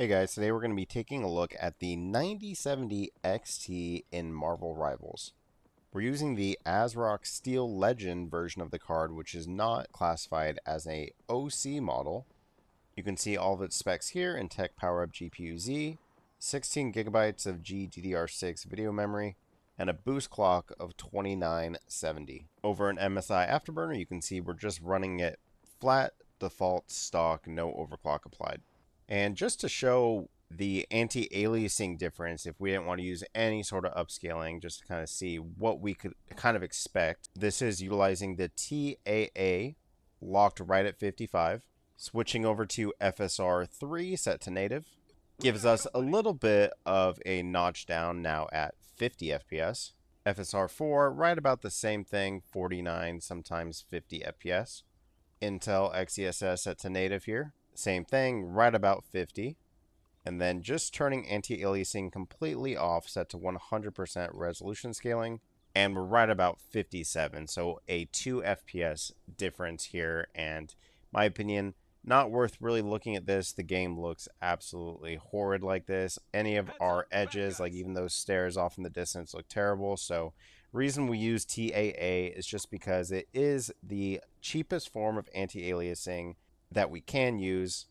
Hey guys, today we're going to be taking a look at the 9070 XT in Marvel Rivals. We're using the ASRock Steel Legend version of the card, which is not classified as a OC model. You can see all of its specs here in Tech PowerUp GPU Z, 16 gigabytes of GDDR6 video memory, and a boost clock of 2970. Over in MSI Afterburner, you can see we're just running it flat, default, stock, no overclock applied. And just to show the anti-aliasing difference, if we didn't want to use any sort of upscaling, just to kind of see what we could kind of expect, this is utilizing the TAA locked right at 55, switching over to FSR 3 set to native, gives us a little bit of a notch down now at 50 FPS. FSR 4 right about the same thing, 49, sometimes 50 FPS. Intel XeSS set to native here. Same thing, right about 50. And then just turning anti-aliasing completely off, set to 100% resolution scaling. And we're right about 57. So a 2 FPS difference here. And my opinion, not worth really looking at this. The game looks absolutely horrid like this. Any of our edges, like even those stairs off in the distance, look terrible. So reason we use TAA is just because it is the cheapest form of anti-aliasing that we can use.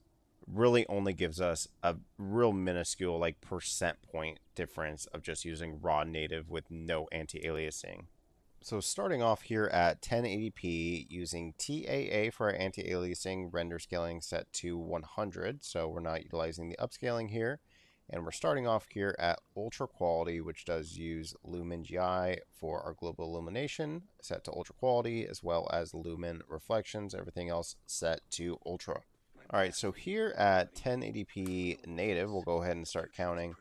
Really only gives us a real minuscule like percent point difference of just using raw native with no anti-aliasing. So starting off here at 1080p using TAA for our anti-aliasing, render scaling set to 100, so we're not utilizing the upscaling here. And we're starting off here at ultra quality, which does use lumen GI for our global illumination, set to ultra quality, as well as lumen reflections, everything else set to ultra. Alright, so here at 1080p native, we'll go ahead and start counting.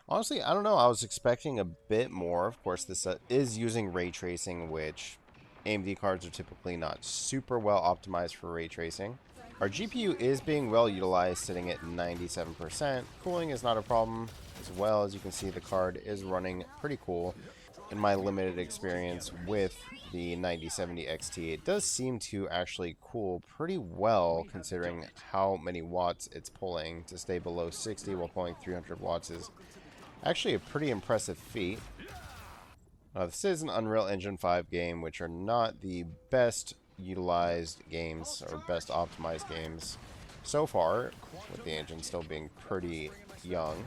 Honestly, I don't know, I was expecting a bit more. Of course, this is using ray tracing, which AMD cards are typically not super well optimized for ray tracing. Our GPU is being well utilized, sitting at 97%. Cooling is not a problem as well. As you can see, the card is running pretty cool. In my limited experience with the 9070 XT, it does seem to actually cool pretty well considering how many watts it's pulling. To stay below 60 while pulling 300 watts is actually a pretty impressive feat. This is an Unreal Engine 5 game, which are not the best utilized games or best optimized games so far, with the engine still being pretty young.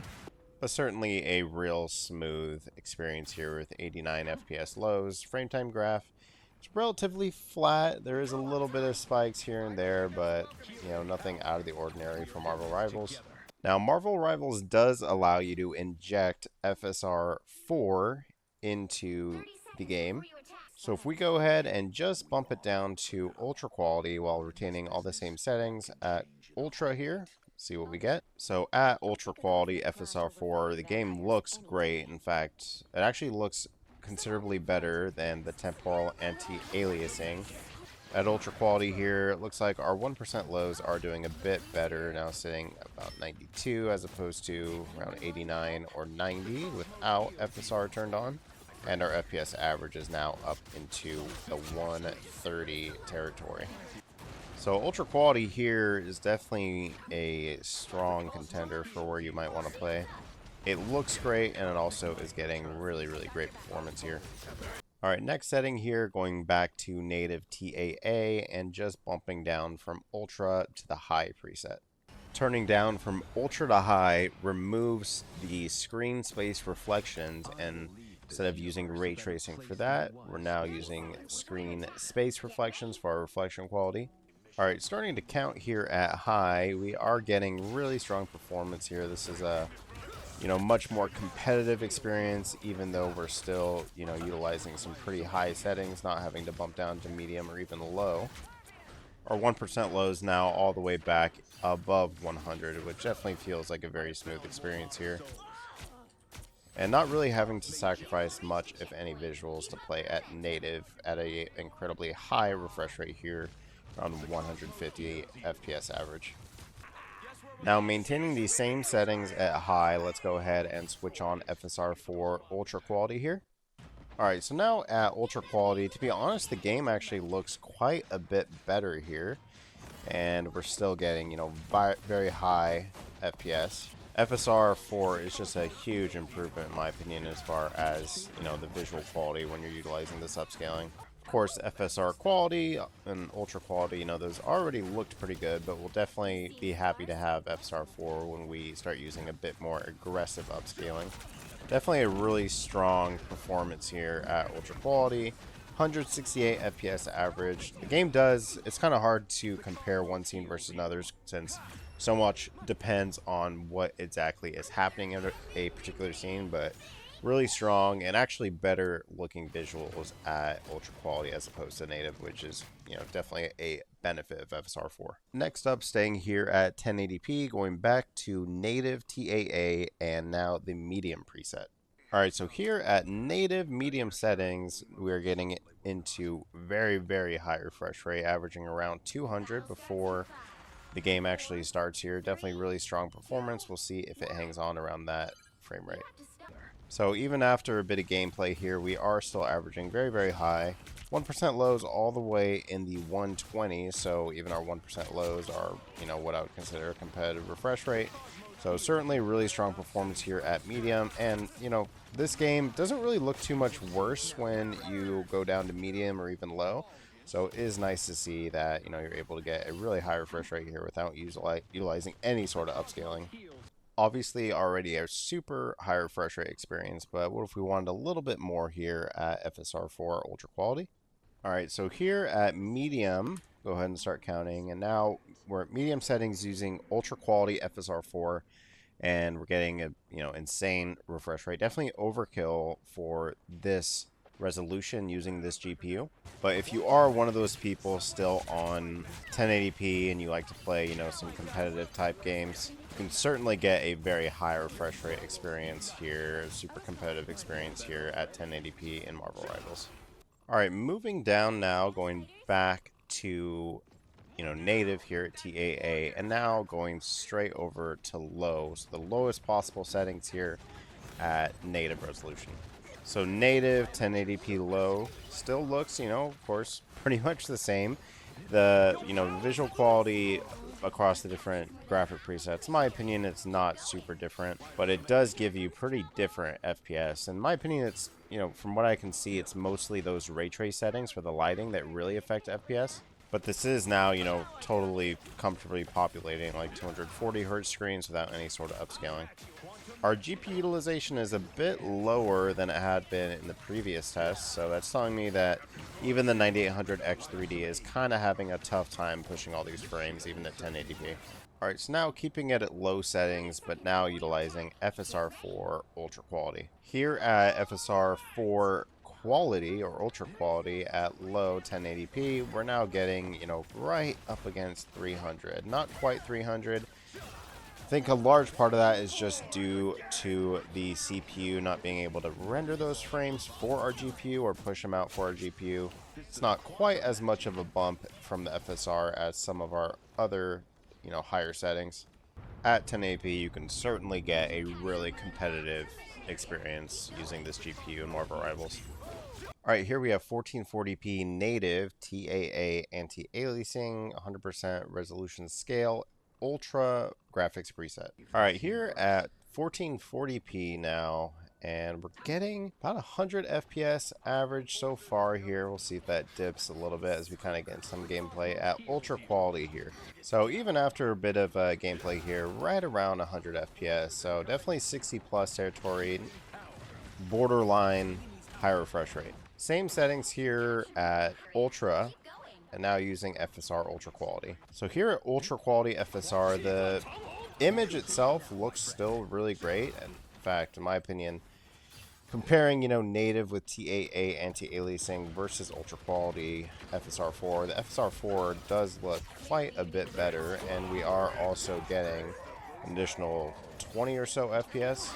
But certainly a real smooth experience here with 89 FPS lows. Frame time graph, it's relatively flat. There is a little bit of spikes here and there, but you know, nothing out of the ordinary for Marvel Rivals. Now, Marvel Rivals does allow you to inject FSR 4 into the game. So if we go ahead and just bump it down to ultra quality while retaining all the same settings at ultra here, see what we get. So at ultra quality FSR 4, the game looks great. In fact, it actually looks considerably better than the temporal anti-aliasing. At ultra quality here, it looks like our 1% lows are doing a bit better, now sitting about 92 as opposed to around 89 or 90 without FSR turned on. And our FPS average is now up into the 130 territory. So ultra quality here is definitely a strong contender for where you might want to play. It looks great, and it also is getting really, really great performance here. Alright, next setting here, going back to native TAA and just bumping down from ultra to the high preset. Turning down from ultra to high removes the screen space reflections, and instead of using ray tracing for that, we're now using screen space reflections for our reflection quality. Alright, starting to count here at high, we are getting really strong performance here. This is a much more competitive experience, even though we're still, utilizing some pretty high settings, not having to bump down to medium or even low. Our 1% low is now all the way back above 100, which definitely feels like a very smooth experience here. And not really having to sacrifice much, if any, visuals to play at native at a incredibly high refresh rate here, around 150 FPS average. Now, maintaining the same settings at high, let's go ahead and switch on FSR 4 ultra quality here. Alright, so now at ultra quality, to be honest, the game actually looks quite a bit better here. and we're still getting, you know, very high FPS. FSR 4 is just a huge improvement in my opinion as far as, you know, the visual quality when you're utilizing this upscaling. Of course, FSR quality and ultra quality, you know, those already looked pretty good, but we'll definitely be happy to have FSR 4 when we start using a bit more aggressive upscaling. Definitely a really strong performance here at ultra quality. 168 FPS average. The game it's kind of hard to compare one scene versus another since so much depends on what exactly is happening in a particular scene, but really strong and actually better looking visuals at ultra quality as opposed to native, which is, you know, definitely a benefit of FSR 4. Next up, staying here at 1080p, going back to native TAA and now the medium preset. Alright, so here at native medium settings, we're getting into very high refresh rate, averaging around 200 before the game actually starts here. Definitely really strong performance. We'll see if it hangs on around that frame rate. So even after a bit of gameplay here, we are still averaging very high. 1% lows all the way in the 120s, so even our 1% lows are, you know, what I would consider a competitive refresh rate. So certainly really strong performance here at medium, and, you know, this game doesn't really look too much worse when you go down to medium or even low. So it is nice to see that, you know, you're able to get a really high refresh rate here without utilizing any sort of upscaling. Obviously already a super high refresh rate experience, but what if we wanted a little bit more here at FSR 4 ultra quality? Alright, so here at medium, go ahead and start counting, and now we're at medium settings using ultra quality FSR 4, and we're getting a, you know, insane refresh rate. Definitely overkill for this resolution using this GPU. But if you are one of those people still on 1080p and you like to play, you know, some competitive type games, you can certainly get a very high refresh rate experience here, super competitive experience here at 1080p in Marvel Rivals. Alright, moving down now, going back to, you know, native here at TAA, and now going straight over to low, so the lowest possible settings here at native resolution. So native 1080p low still looks, you know, of course, pretty much the same. The, you know, visual quality across the different graphic presets, in my opinion, it's not super different, but it does give you pretty different FPS. In my opinion, it's, you know, from what I can see, it's mostly those ray trace settings for the lighting that really affect FPS. But this is now, you know, totally comfortably populating like 240 hertz screens without any sort of upscaling. Our GPU utilization is a bit lower than it had been in the previous tests, so that's telling me that even the 9800X3D is kind of having a tough time pushing all these frames, even at 1080p. Alright, so now keeping it at low settings, but now utilizing FSR 4 ultra quality. Here at FSR 4 quality or ultra quality at low 1080p, we're now getting, you know, right up against 300. Not quite 300. I think a large part of that is just due to the CPU not being able to render those frames for our GPU or push them out for our GPU. It's not quite as much of a bump from the FSR as some of our other, you know, higher settings. At 1080p, you can certainly get a really competitive experience using this GPU in Marvel Rivals. Alright, here we have 1440p native TAA anti-aliasing, 100% resolution scale, ultra graphics preset. Alright, here at 1440p now, and we're getting about 100 FPS average so far here. We'll see if that dips a little bit as we kind of get some gameplay at ultra quality here. So even after a bit of gameplay here, right around 100 FPS, so definitely 60 plus territory, borderline high refresh rate. Same settings here at ultra, and now using FSR ultra quality. So here at ultra quality FSR, the image itself looks still really great. And in fact, in my opinion, comparing, you know, native with TAA anti-aliasing versus ultra quality FSR 4, the FSR 4 does look quite a bit better, and we are also getting an additional 20 or so FPS.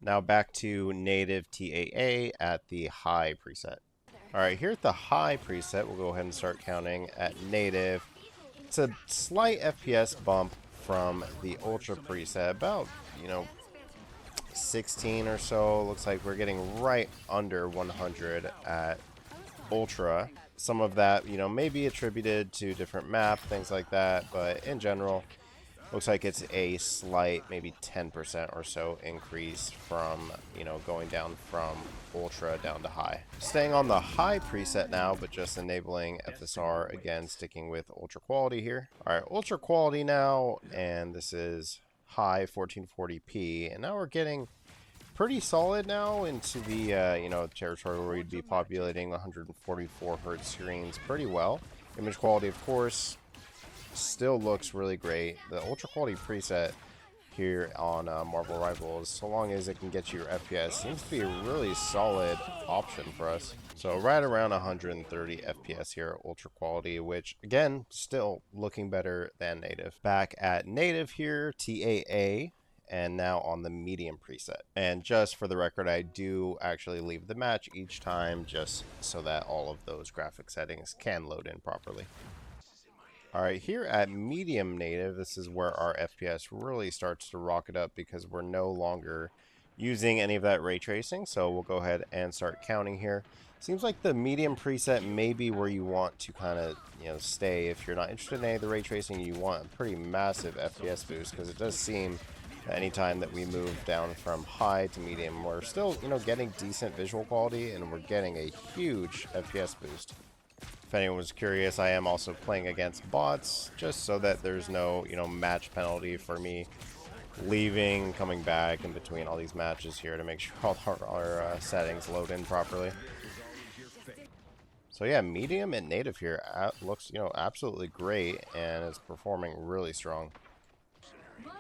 Now back to native TAA at the high preset. Alright, here at the high preset, we'll go ahead and start counting at native. It's a slight FPS bump from the ultra preset, about, you know, 16 or so. Looks like we're getting right under 100 at Ultra. Some of that, may be attributed to different map, things like that, but in general, looks like it's a slight, maybe 10% or so increase from, going down from Ultra down to High. Staying on the High preset now, but just enabling FSR, again, sticking with Ultra Quality here. Alright, Ultra Quality now, and this is High 1440p, and now we're getting pretty solid now into the, territory where we'd be populating 144 hertz screens pretty well. Image quality, of course, still looks really great. The ultra quality preset here on Marvel Rivals, so long as it can get you your FPS, seems to be a really solid option for us. So right around 130 FPS here at ultra quality, which again, still looking better than native. Back at native here, TAA, and now on the medium preset. And just for the record, I do actually leave the match each time just so that all of those graphic settings can load in properly. Alright, here at medium native, this is where our FPS really starts to rocket up because we're no longer using any of that ray tracing. So we'll go ahead and start counting here. Seems like the medium preset may be where you want to kind of, stay. If you're not interested in any of the ray tracing, you want a pretty massive FPS boost, because it does seem anytime that we move down from high to medium, we're still, getting decent visual quality, and we're getting a huge FPS boost. If anyone was curious, I am also playing against bots, just so that there's no, match penalty for me leaving, coming back in between all these matches here to make sure all our settings load in properly. So yeah, medium and native here looks, absolutely great, and is performing really strong.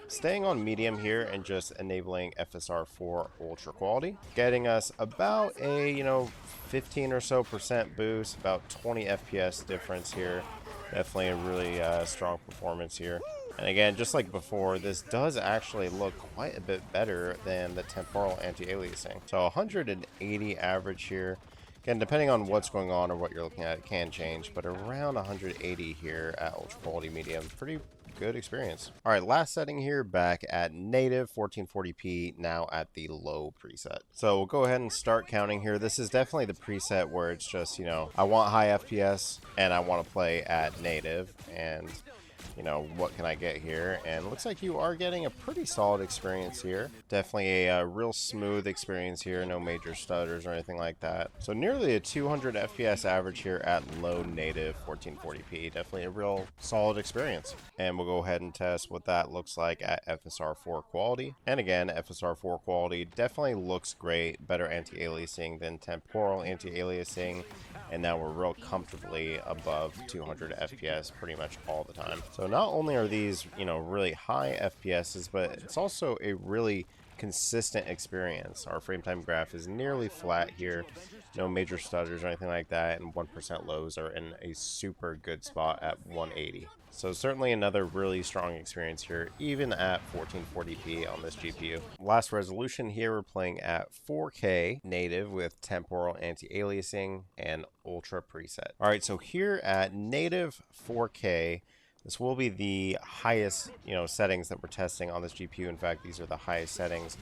Staying on medium here and just enabling FSR for ultra quality, getting us about a 15 or so % boost, about 20 FPS difference here. Definitely a really strong performance here. And again, just like before, this does actually look quite a bit better than the temporal anti-aliasing. So 180 average here. Again, depending on what's going on or what you're looking at, it can change, but around 180 here at ultra quality medium, pretty good experience. All right, last setting here, back at native 1440p, now at the low preset. So we'll go ahead and start counting here. This is definitely the preset where it's just, I want high FPS and I want to play at native, and what can I get here? And it looks like you are getting a pretty solid experience here. Definitely a real smooth experience here. No major stutters or anything like that. So nearly a 200 FPS average here at low native 1440p. Definitely a real solid experience. And we'll go ahead and test what that looks like at FSR4 quality. And again, FSR4 quality definitely looks great. Better anti-aliasing than temporal anti-aliasing. And now we're real comfortably above 200 FPS pretty much all the time. So not only are these, really high FPSs, but it's also a really consistent experience. Our frame time graph is nearly flat here. No major stutters or anything like that, and 1% lows are in a super good spot at 180. So certainly another really strong experience here, even at 1440p on this GPU. Last resolution here, we're playing at 4K native with temporal anti-aliasing and ultra preset. All right, so here at native 4K, this will be the highest, settings that we're testing on this GPU. In fact, these are the highest settings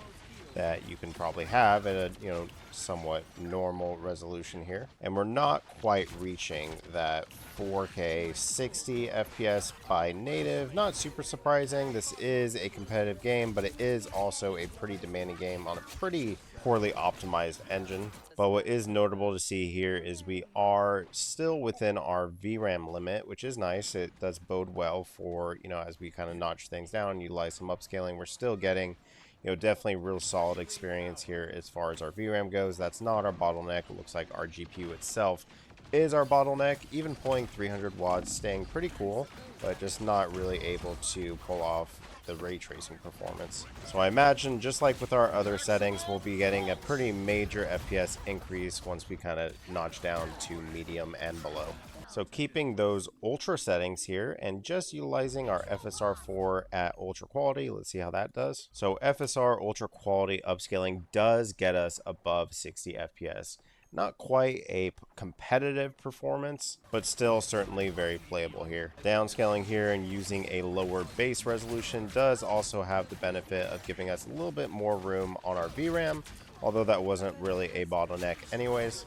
that you can probably have at a, somewhat normal resolution here. And we're not quite reaching that 4K 60 FPS by native. Not super surprising. This is a competitive game, but it is also a pretty demanding game on a pretty poorly optimized engine. But what is notable to see here is we are still within our VRAM limit, which is nice. It does bode well for, as we kind of notch things down, utilize some upscaling. We're still getting, definitely real solid experience here as far as our VRAM goes. That's not our bottleneck. It looks like our GPU itself is our bottleneck. Even pulling 300 watts, staying pretty cool, but just not really able to pull off the ray tracing performance. So I imagine, just like with our other settings, we'll be getting a pretty major FPS increase once we kind of notch down to medium and below. So keeping those ultra settings here and just utilizing our FSR4 at ultra quality, let's see how that does. So FSR ultra quality upscaling does get us above 60 FPS. Not quite a competitive performance, but still certainly very playable here. Downscaling here and using a lower base resolution does also have the benefit of giving us a little bit more room on our VRAM, although that wasn't really a bottleneck anyways.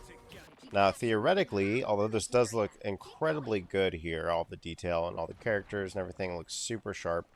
Now, theoretically, although this does look incredibly good here, all the detail and all the characters and everything looks super sharp.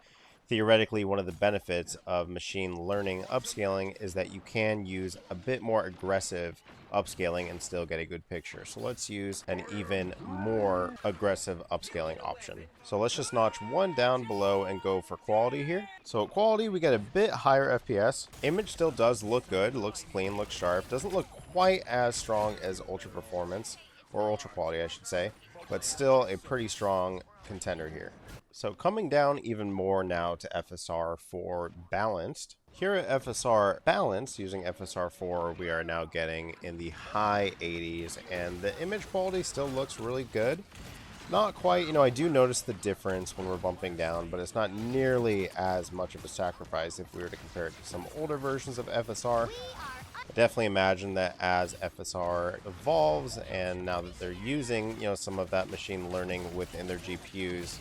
Theoretically, one of the benefits of machine learning upscaling is that you can use a bit more aggressive upscaling and still get a good picture. So let's use an even more aggressive upscaling option. So let's just notch one down below and go for quality here. So at quality, we get a bit higher FPS. Image still does look good, looks clean, looks sharp. Doesn't look quite as strong as ultra performance, or ultra quality I should say, but still a pretty strong contender here. So coming down even more now to FSR for balanced. Here at FSR balanced, using FSR 4, we are now getting in the high 80s, and the image quality still looks really good. Not quite, I do notice the difference when we're bumping down, but it's not nearly as much of a sacrifice if we were to compare it to some older versions of FSR. I definitely imagine that as FSR evolves, and now that they're using, some of that machine learning within their GPUs,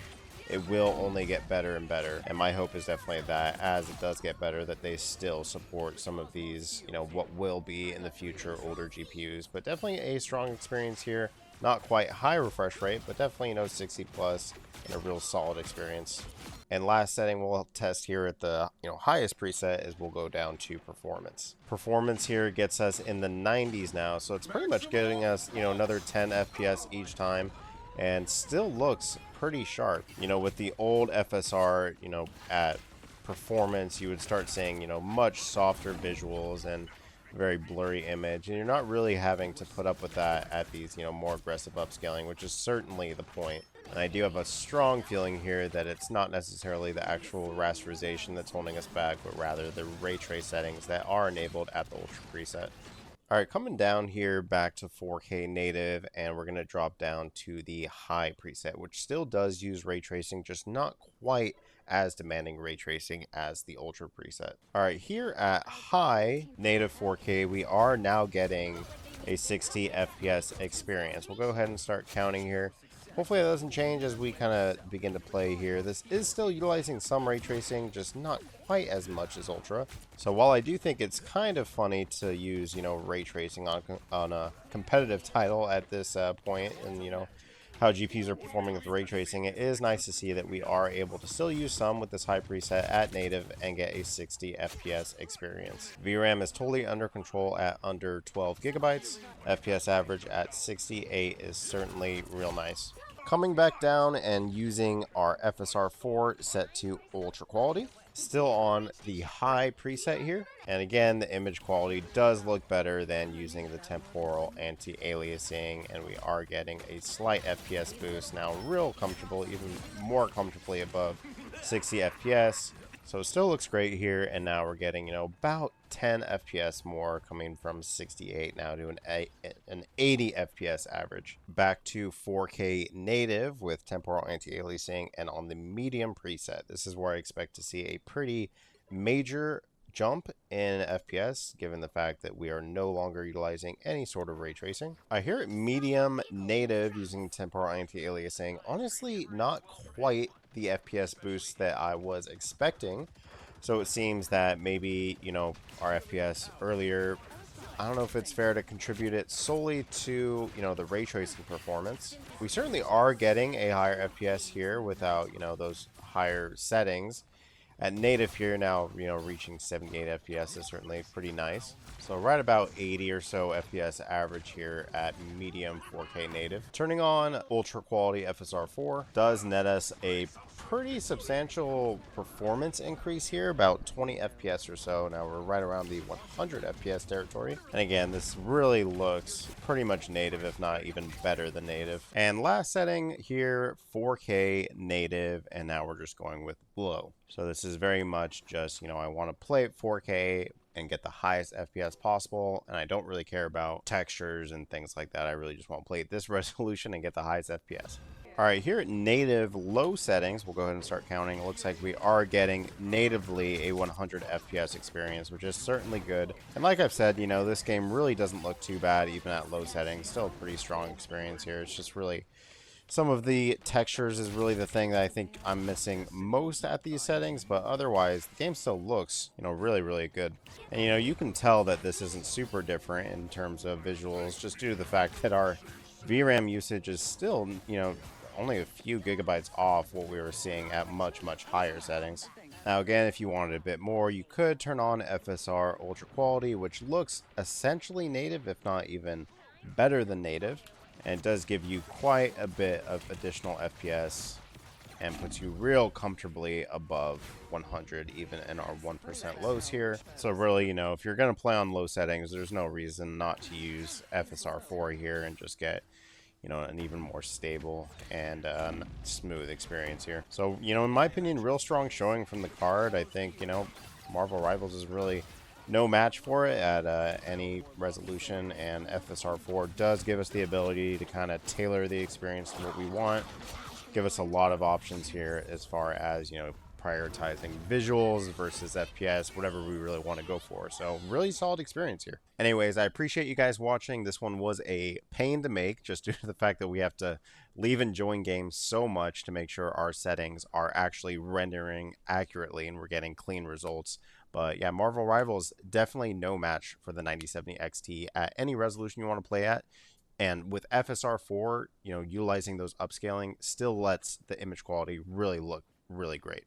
it will only get better and better. And my hope is definitely that as it does get better, that they still support some of these, what will be in the future older GPUs. But definitely a strong experience here. Not quite high refresh rate, but definitely, 60 plus and a real solid experience. And last setting we'll test here at the highest preset is we'll go down to performance. Performance here gets us in the 90s now, so it's pretty much getting us another 10 FPS each time, and still looks pretty sharp. With the old FSR, at performance, you would start seeing much softer visuals and very blurry image, and you're not really having to put up with that at these more aggressive upscaling, which is certainly the point. And I do have a strong feeling here that it's not necessarily the actual rasterization that's holding us back, but rather the ray trace settings that are enabled at the ultra preset. Alright, coming down here back to 4K native, and we're going to drop down to the high preset, which still does use ray tracing, just not quite as demanding ray tracing as the ultra preset. Alright, here at high native 4K, we are now getting a 60 FPS experience. We'll go ahead and start counting here. Hopefully that doesn't change as we kind of begin to play here. This is still utilizing some ray tracing, just not quite as much as Ultra. So while I do think it's kind of funny to use, ray tracing on a competitive title at this point, and, how GPUs are performing with ray tracing, it is nice to see that we are able to still use some with this high preset at native and get a 60 FPS experience. VRAM is totally under control at under 12 gigabytes. FPS average at 68 is certainly real nice. Coming back down and using our FSR 4 set to ultra quality. Still on the high preset here, and again the image quality does look better than using the temporal anti-aliasing, and we are getting a slight FPS boost now, real comfortable, even more comfortably above 60 FPS. So it still looks great here, and now we're getting about 10 FPS more, coming from 68 now to an 80 FPS average. Back to 4K native with temporal anti-aliasing, and on the medium preset, this is where I expect to see a pretty major jump in FPS, given the fact that we are no longer utilizing any sort of ray tracing. Here at medium native using temporal anti-aliasing, honestly not quite the FPS boost that I was expecting. So it seems that maybe, our FPS earlier, I don't know if it's fair to contribute it solely to, the ray tracing performance. We certainly are getting a higher FPS here without, those higher settings. At native here now, reaching 78 FPS is certainly pretty nice. So right about 80 or so FPS average here at medium 4K native. Turning on ultra quality FSR 4 does net us a pretty substantial performance increase here, about 20 FPS or so. Now we're right around the 100 FPS territory. And again, this really looks pretty much native, if not even better than native. And last setting here, 4K native, and now we're just going with low. So this is very much just, I want to play at 4K and get the highest FPS possible, and I don't really care about textures and things like that. I really just want to play at this resolution and get the highest FPS. Alright, here at native low settings, we'll go ahead and start counting. It looks like we are getting natively a 100 FPS experience, which is certainly good. And like I've said, this game really doesn't look too bad even at low settings. Still a pretty strong experience here. It's just really Some of the textures is really the thing that I think I'm missing most at these settings, but otherwise the game still looks, really, really good. And you can tell that this isn't super different in terms of visuals just due to the fact that our VRAM usage is still, only a few gigabytes off what we were seeing at much, much higher settings. Now again, if you wanted a bit more, you could turn on FSR Ultra Quality, which looks essentially native, if not even better than native. And it does give you quite a bit of additional FPS and puts you real comfortably above 100, even in our 1% lows here. So really, if you're going to play on low settings, there's no reason not to use FSR4 here and just get an even more stable and smooth experience here. So, in my opinion, real strong showing from the card. I think, Marvel Rivals is really no match for it at any resolution, and FSR4 does give us the ability to kind of tailor the experience to what we want. Give us a lot of options here as far as, prioritizing visuals versus FPS, whatever we really want to go for. So really solid experience here. Anyways, I appreciate you guys watching. This one was a pain to make just due to the fact that we have to leave enjoying games so much to make sure our settings are actually rendering accurately and we're getting clean results. But yeah, Marvel Rivals definitely no match for the 9070 XT at any resolution you want to play at. And with FSR4, utilizing those upscaling still lets the image quality really look really great.